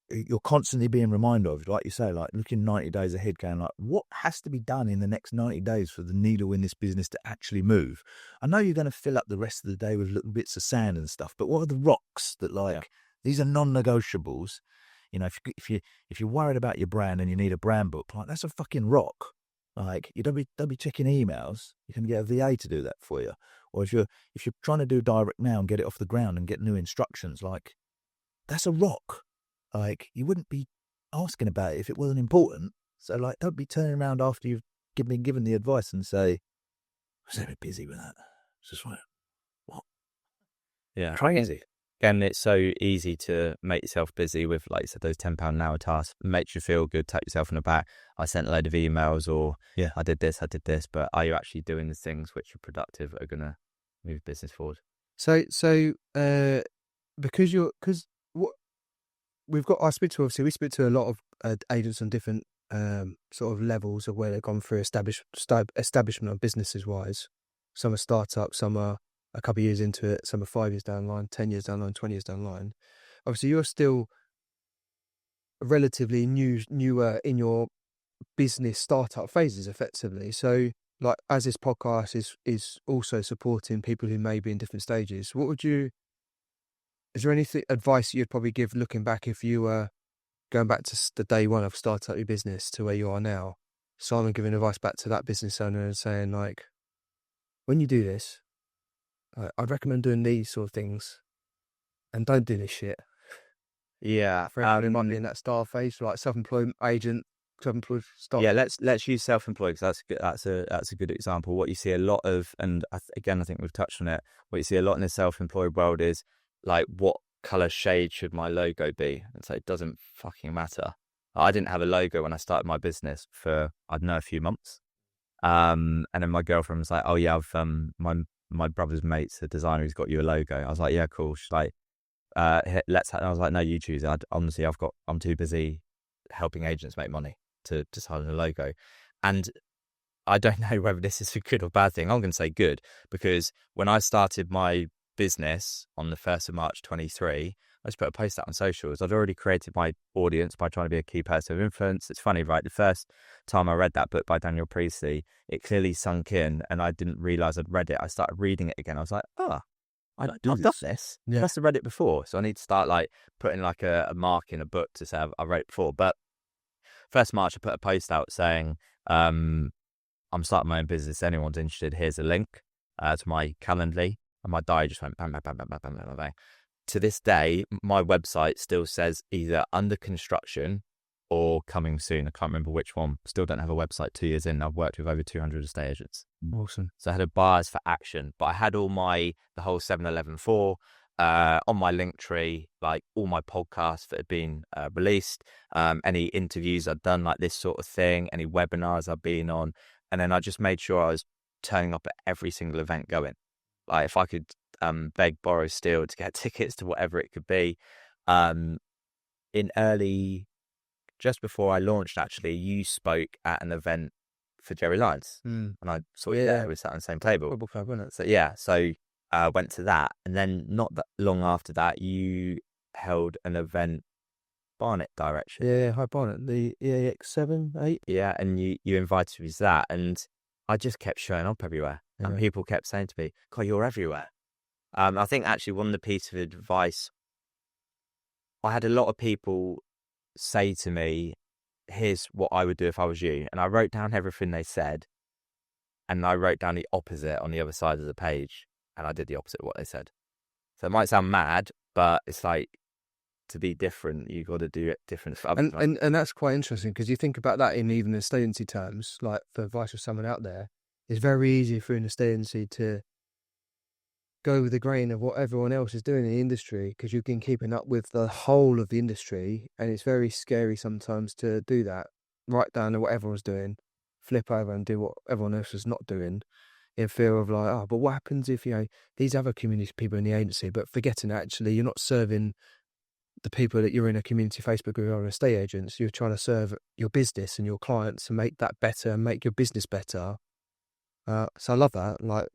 you're constantly being reminded of. Like you say, like looking 90 days ahead, going like, what has to be done in the next 90 days for the needle in this business to actually move? I know you're going to fill up the rest of the day with little bits of sand and stuff, but what are the rocks that these are non-negotiables? If you're worried about your brand and you need a brand book, like that's a fucking rock. Like you don't be checking emails. You can get a VA to do that for you. Or if you're trying to do direct now and get it off the ground and get new instructions, like that's a rock. Like you wouldn't be asking about it if it wasn't important. So like, don't be turning around after you've been given the advice and say, I was a bit busy with that. It's just like, what? Yeah. Crazy. Again, it's so easy to make yourself busy with, like you said, those £10 an hour tasks. It makes you feel good, tap yourself on the back. I sent a load of emails, or I did this, but are you actually doing the things which are productive, are going to move business forward? So because what we've got, we speak to a lot of agents on different sort of levels of where they've gone through establishment of businesses wise. Some are startups, some are a couple of years into it, some are 5 years down the line, 10 years down the line, 20 years down the line. Obviously, you're still relatively newer in your business startup phases, effectively. So, like, as this podcast is also supporting people who may be in different stages, is there any advice you'd probably give looking back if you were going back to the day one of starting up your business to where you are now? Simon giving advice back to that business owner and saying, like, when you do this, I'd recommend doing these sort of things, and don't do this shit. Yeah. For everyone who might be in that start phase, like self-employed agent, self-employed start. Yeah, let's use self-employed, because that's a good example. What you see a lot of, and I think we've touched on it. What you see a lot in the self-employed world is like, what color shade should my logo be? And so it doesn't fucking matter. I didn't have a logo when I started my business for, I don't know, a few months. And then my girlfriend was like, "Oh yeah, I've my brother's mate's a designer who's got you a logo." I was like, "Yeah, cool." She's like, I was like, "No, you choose it. Honestly, I'm too busy helping agents make money to decide on a logo." And I don't know whether this is a good or bad thing. I'm going to say good, because when I started my business on the 1st of March 23, I just put a post out on socials. I'd already created my audience by trying to be a key person of influence. It's funny, right? The first time I read that book by Daniel Priestley, it clearly sunk in and I didn't realize I'd read it. I started reading it again. I was like, I've done this. Yeah. I must have read it before. So I need to start like putting like a mark in a book to say I read it before. But 1st March, I put a post out saying, I'm starting my own business. Anyone's interested, here's a link to my Calendly. And my diary just went bang, bang, bang, bang, bang, bang, bang, bang. To this day, my website still says either under construction or coming soon. I can't remember which one. Still don't have a website 2 years in. I've worked with over 200 estate agents. Awesome. So I had a buyers for action, but I had all the whole 7-11-4 on my link tree, like all my podcasts that had been released, any interviews I'd done, like this sort of thing, any webinars I've been on. And then I just made sure I was turning up at every single event going. Like if I could beg, borrow, steal to get tickets to whatever it could be. Just before I launched, actually, you spoke at an event for Jerry Lyons. And I saw you there. We sat on the same table. Football club, wasn't it? So yeah, I went to that. And then not that long after that, you held an event, Barnet direction. Yeah, High Barnet, the EAX 8. Yeah, and you invited me to that. And I just kept showing up everywhere. And people kept saying to me, God, you're everywhere. I think actually one of the pieces of advice, I had a lot of people say to me, here's what I would do if I was you. And I wrote down everything they said. And I wrote down the opposite on the other side of the page. And I did the opposite of what they said. So it might sound mad, but it's like, to be different, you got to do it different. And that's quite interesting because you think about that in even estate agency terms, like for advice for someone out there, it's very easy for an estate agency to go with the grain of what everyone else is doing in the industry because you've been keeping up with the whole of the industry, and it's very scary sometimes to do that. Write down what everyone's doing, flip over and do what everyone else is not doing, in fear of like, but what happens if these other community people in the agency, but forgetting actually you're not serving the people that you're in a community Facebook group or estate agents. You're trying to serve your business and your clients and make that better and make your business better. So I love that.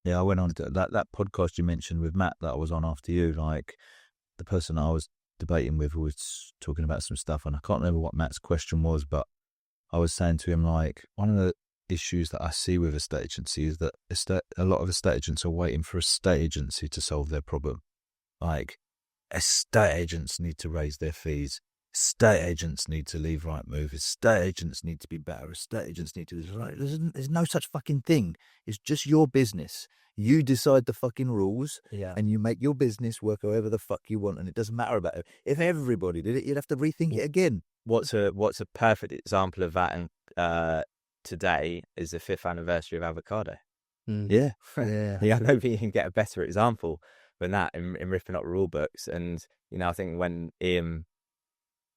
Yeah, I went on to that podcast you mentioned with Matt that I was on after you. Like the person I was debating with was talking about some stuff, and I can't remember what Matt's question was, but I was saying to him, like, one of the issues that I see with estate agency is that a lot of estate agents are waiting for a estate agency to solve their problem. Like, estate agents need to raise their fees. Estate agents need to leave Rightmove. Estate agents need to be better. Estate agents need to... There's no such fucking thing. It's just your business. You decide the fucking rules, and you make your business work however the fuck you want, and it doesn't matter about it. If everybody did it, you'd have to rethink it again. What's a perfect example of that? And today is the 5th anniversary of avocado. Yeah. I don't think you can get a better example than that in ripping up rule books. And I think when Ian,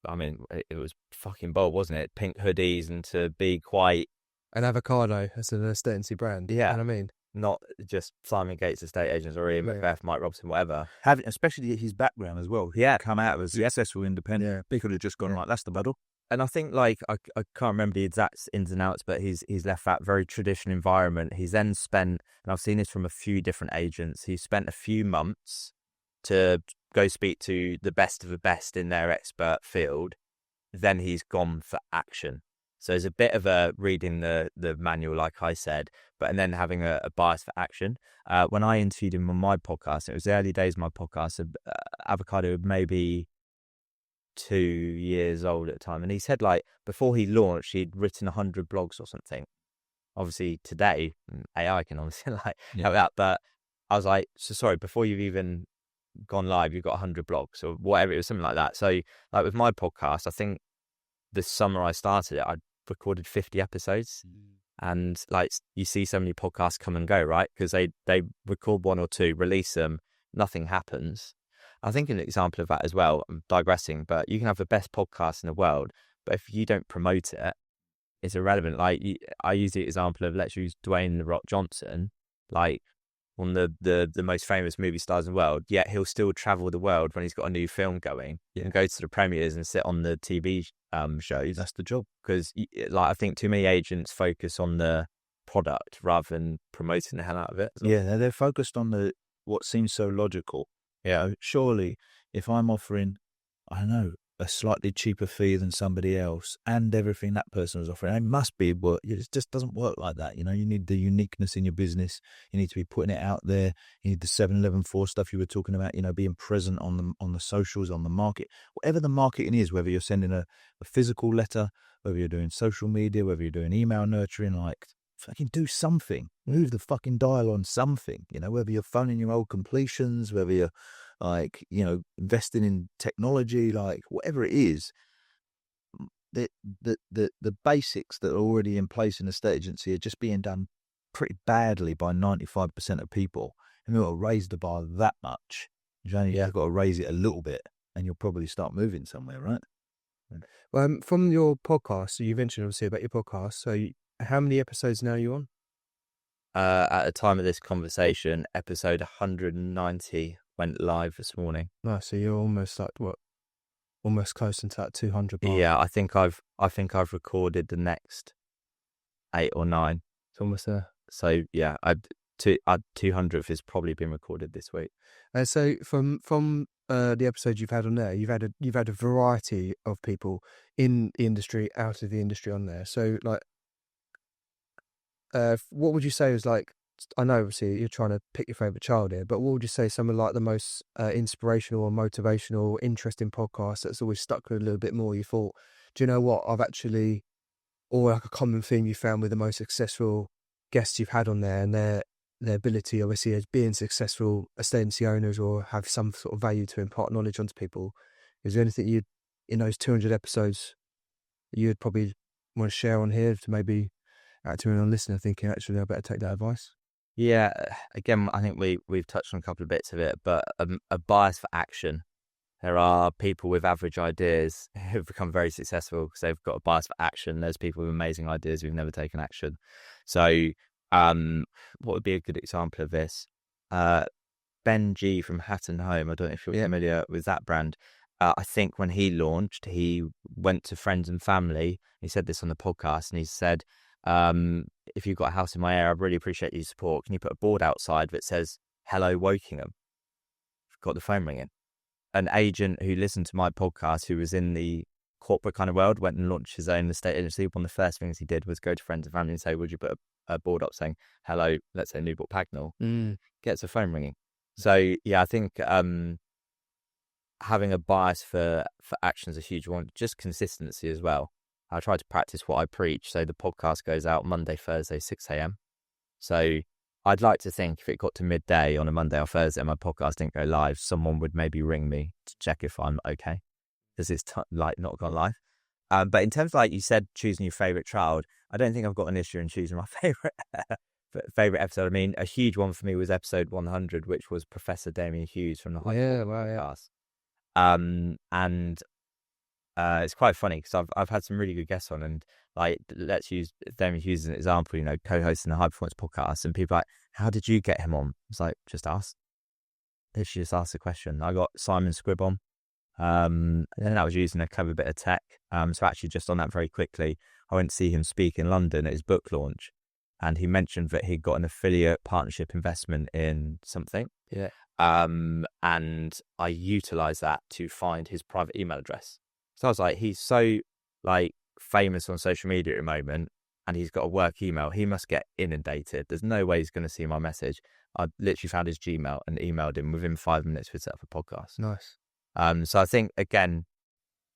it was fucking bold, wasn't it? Pink hoodies, and to be quite an avocado as an estate agency brand. Yeah, you know what I mean, not just Simon Gates estate agents or Ian Macbeth, Mike Robson, whatever. Having, especially his background as well. Yeah, come out as a successful independent. Yeah. They could have just gone like, that's the battle. And I think, like, I can't remember the exact ins and outs, but he's left that very traditional environment. He's then spent, and I've seen this from a few different agents, he spent a few months to go speak to the best of the best in their expert field. Then he's gone for action. So there's a bit of a reading the manual, like I said, and then having a bias for action. When I interviewed him on my podcast, it was the early days of my podcast, Avocado maybe 2 years old at the time. And he said, like, before he launched, he'd written 100 blogs or something. Obviously today, AI can obviously help out. But I was like, so sorry, before you've even gone live, you've got 100 blogs or whatever. It was something like that. So like with my podcast, I think this summer I started it, I recorded 50 episodes. And like, you see so many podcasts come and go, right? Because they record 1 or 2, release them, nothing happens. I think an example of that as well, I'm digressing, but you can have the best podcast in the world, but if you don't promote it, it's irrelevant. Like, I use the example of, let's use Dwayne "The Rock" Johnson, like one of the most famous movie stars in the world, yet he'll still travel the world when he's got a new film going and go to the premieres and sit on the TV shows. That's the job. Because like, I think too many agents focus on the product rather than promoting the hell out of it. Yeah, they're focused on the what seems so logical. Yeah, surely if I'm offering, I don't know, a slightly cheaper fee than somebody else and everything that person was offering, it must be, but it just doesn't work like that. You know, you need the uniqueness in your business. You need to be putting it out there. You need the 7-Eleven 4 stuff you were talking about, you know, being present on the socials, on the market, whatever the marketing is, whether you're sending a physical letter, whether you're doing social media, whether you're doing email nurturing, like, fucking do something. Move the fucking dial on something, you know, whether you're phoning your old completions, whether you're like, you know, investing in technology, like whatever it is, the basics that are already in place in a state agency are just being done pretty badly by 95% of people. And we've got to raise the bar that much. You've only got to raise it a little bit and you'll probably start moving somewhere, right? From your podcast, so you mentioned obviously about your podcast. So how many episodes now are you on? At the time of this conversation, episode 190 went live this morning. Nice. So you're almost like almost close to that 200 mark. Yeah, I think I've recorded the next 8 or 9. It's almost there. So yeah, 200th has probably been recorded this week. So from the episodes you've had on there, you've had a variety of people in the industry, out of the industry on there. So like, what would you say is like? I know obviously you're trying to pick your favorite child here, but what would you say some of like the most inspirational or motivational, interesting podcasts that's always stuck with a little bit more? You thought, do you know what? I've actually, or like a common theme you found with the most successful guests you've had on there, and their ability obviously as being successful estate agency owners or have some sort of value to impart knowledge onto people. Is there anything you'd, in those 200 episodes, you'd probably want to share on here to maybe add to a listener thinking, actually, I better take that advice? Yeah, again, I think we've touched on a couple of bits of it, but a bias for action. There are people with average ideas who've become very successful because they've got a bias for action. There's people with amazing ideas who've never taken action. So, what would be a good example of this? Ben G from Hatton Home. I don't know if you're familiar with that brand. I think when he launched, he went to friends and family. He said this on the podcast, and he said, if you've got a house in my area, I'd really appreciate your support. Can you put a board outside that says, "Hello, Wokingham"? Got the phone ringing. An agent who listened to my podcast, who was in the corporate kind of world, went and launched his own estate agency. One of the first things he did was go to friends and family and say, would you put a board up saying, "Hello, let's say Newport Pagnell"? Gets the phone ringing. So yeah, I think having a bias for action is a huge one. Just consistency as well. I try to practice what I preach. So the podcast goes out Monday, Thursday, 6 a.m. So I'd like to think if it got to midday on a Monday or Thursday and my podcast didn't go live, someone would maybe ring me to check if I'm okay, because it's like not gone live. But in terms of, like you said, choosing your favorite child, I don't think I've got an issue in choosing my favorite episode. I mean, a huge one for me was episode 100, which was Professor Damien Hughes from the High Court podcast. And it's quite funny because I've had some really good guests on, and like, let's use Damien Hughes as an example, you know, co-hosting a high performance podcast, and people are like, how did you get him on? It's like, just ask. Literally just ask the question. I got Simon Squibb on, and then I was using a clever bit of tech. So actually just on that very quickly, I went to see him speak in London at his book launch, and he mentioned that he'd got an affiliate partnership investment in something. Yeah. And I utilized that to find his private email address. So I was like, he's so like famous on social media at the moment, and he's got a work email. He must get inundated. There's no way he's going to see my message. I literally found his Gmail and emailed him. Within 5 minutes, we'd set up a podcast. Nice. So I think, again,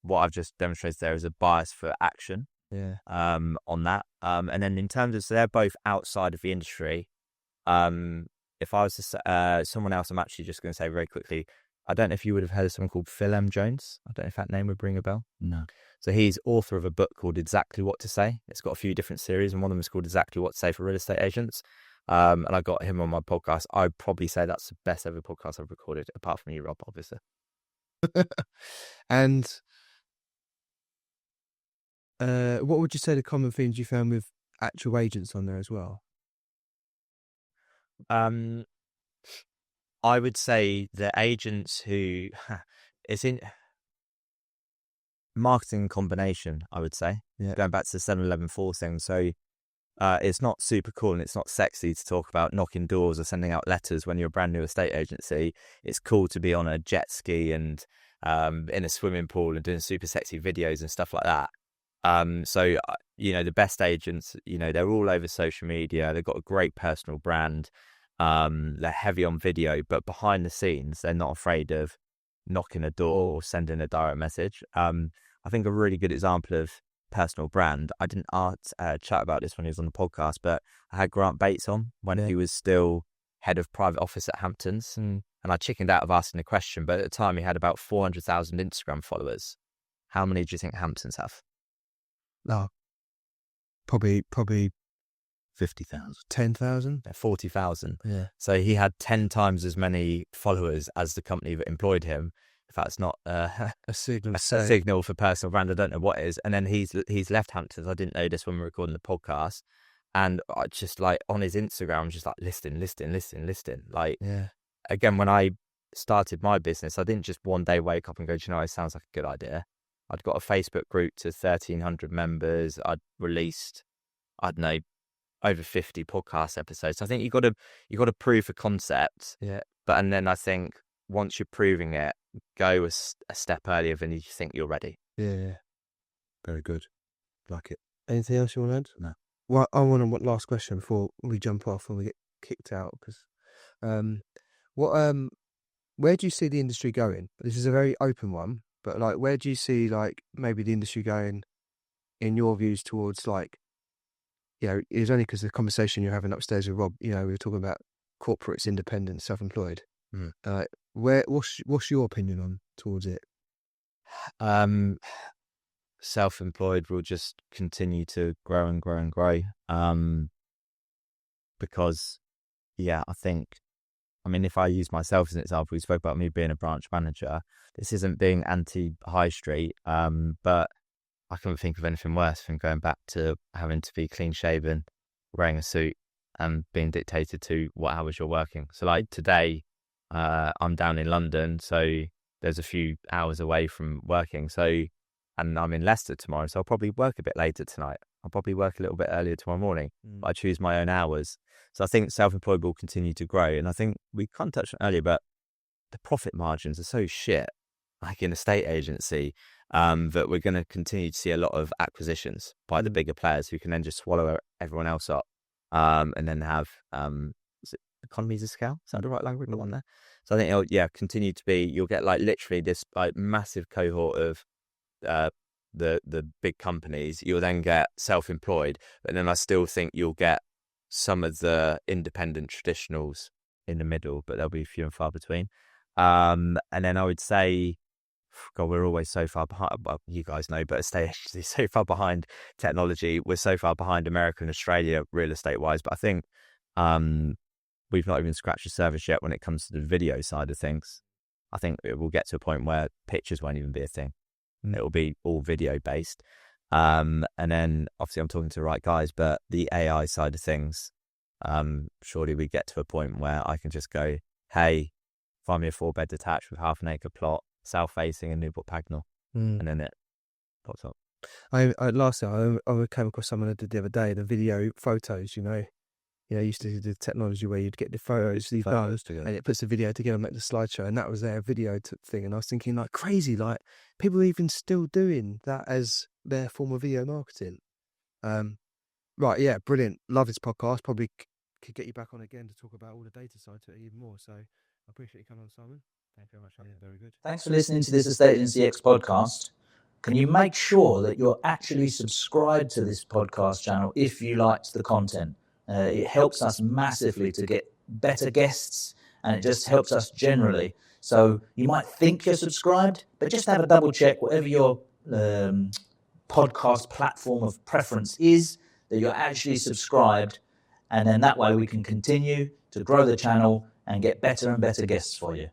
what I've just demonstrated there is a bias for action. Yeah. On that. And then in terms of, so they're both outside of the industry. If I was to say, someone else, I'm actually just going to say very quickly, I don't know if you would have heard of someone called Phil M. Jones. I don't know if that name would ring a bell. No. So he's author of a book called Exactly What to Say. It's got a few different series, and one of them is called Exactly What to Say for Real Estate Agents. And I got him on my podcast. I'd probably say that's the best ever podcast I've recorded, apart from you, Rob, obviously. And what would you say the common themes you found with actual agents on there as well? I would say the agents who it's in marketing combination, I would say. Yeah. Going back to the 7-Eleven 4 thing. So it's not super cool and it's not sexy to talk about knocking doors or sending out letters when you're a brand new estate agency. It's cool to be on a jet ski and in a swimming pool and doing super sexy videos and stuff like that. So the best agents, they're all over social media. They've got a great personal brand. They're heavy on video, but behind the scenes, they're not afraid of knocking a door or sending a direct message. I think a really good example of personal brand, I didn't chat about this when he was on the podcast, but I had Grant Bates on when he was still head of private office at Hamptons, and I chickened out of asking the question, but at the time he had about 400,000 Instagram followers. How many do you think Hamptons have? No, probably 50,000. 10,000. 40,000. Yeah. So he had 10 times as many followers as the company that employed him. If that's not a signal, a signal for personal brand, I don't know what is. And then he's left Hamptons. I didn't know this when we were recording the podcast. And I just like on his Instagram, just like listing. Like, yeah. Again, when I started my business, I didn't just one day wake up and go, do you know, it sounds like a good idea. I'd got a Facebook group to 1,300 members. I'd released, I don't know, over 50 podcast episodes. So I think you got to prove a concept. Yeah. And then I think once you're proving it, go a step earlier than you think you're ready. Yeah. Very good. Like it. Anything else you want to add? No. Well, I want one last question before we jump off and we get kicked out. Because, where do you see the industry going? This is a very open one, but like, where do you see like maybe the industry going, in your views, towards like, it was only because the conversation you're having upstairs with Rob, we were talking about corporates, independent, self-employed. What's your opinion on towards it? Self-employed will just continue to grow and grow and grow. Because, I think, if I use myself as an example, we spoke about me being a branch manager. This isn't being anti-high street, but I couldn't think of anything worse than going back to having to be clean shaven, wearing a suit, and being dictated to what hours you're working. So like today, I'm down in London, so there's a few hours away from working. And I'm in Leicester tomorrow, so I'll probably work a bit later tonight. I'll probably work a little bit earlier tomorrow morning. But I choose my own hours. So I think self-employed will continue to grow. And I think we kind of touched on it earlier, but the profit margins are so shit, like in a estate agency, that we're going to continue to see a lot of acquisitions by the bigger players who can then just swallow everyone else up, and then have is it economies of scale? Is that the right language? The one there. So I think it'll continue to be. You'll get like literally this like massive cohort of the big companies. You'll then get self-employed, but then I still think you'll get some of the independent traditionals in the middle, but they'll be few and far between. And then I would say, God, we're always so far behind. Well, you guys know, but estate agency is so far behind technology. We're so far behind America and Australia real estate wise. But I think we've not even scratched the surface yet when it comes to the video side of things. I think it will get to a point where pictures won't even be a thing. It will be all video based. And then obviously I'm talking to the right guys, but the AI side of things, surely we get to a point where I can just go, hey, find me a 4-bed detached with half an acre plot, south facing in Newport Pagnell, and then it pops up. I came across someone that did the other day, the video photos, used to do the technology where you'd get the photos, and it puts the video together and make the slideshow, and that was their video thing. And I was thinking, like, crazy, like people are even still doing that as their form of video marketing. Right, yeah, brilliant. Love this podcast. Probably could get you back on again to talk about all the data side to it even more. So I appreciate you coming on, Simon. Thank you very much. Yeah, very good. Thanks for listening to this Estate Agency X podcast. Can you make sure that you're actually subscribed to this podcast channel if you liked the content? It helps us massively to get better guests, and it just helps us generally. So you might think you're subscribed, but just have a double check whatever your podcast platform of preference is, that you're actually subscribed, and then that way we can continue to grow the channel and get better and better guests for you.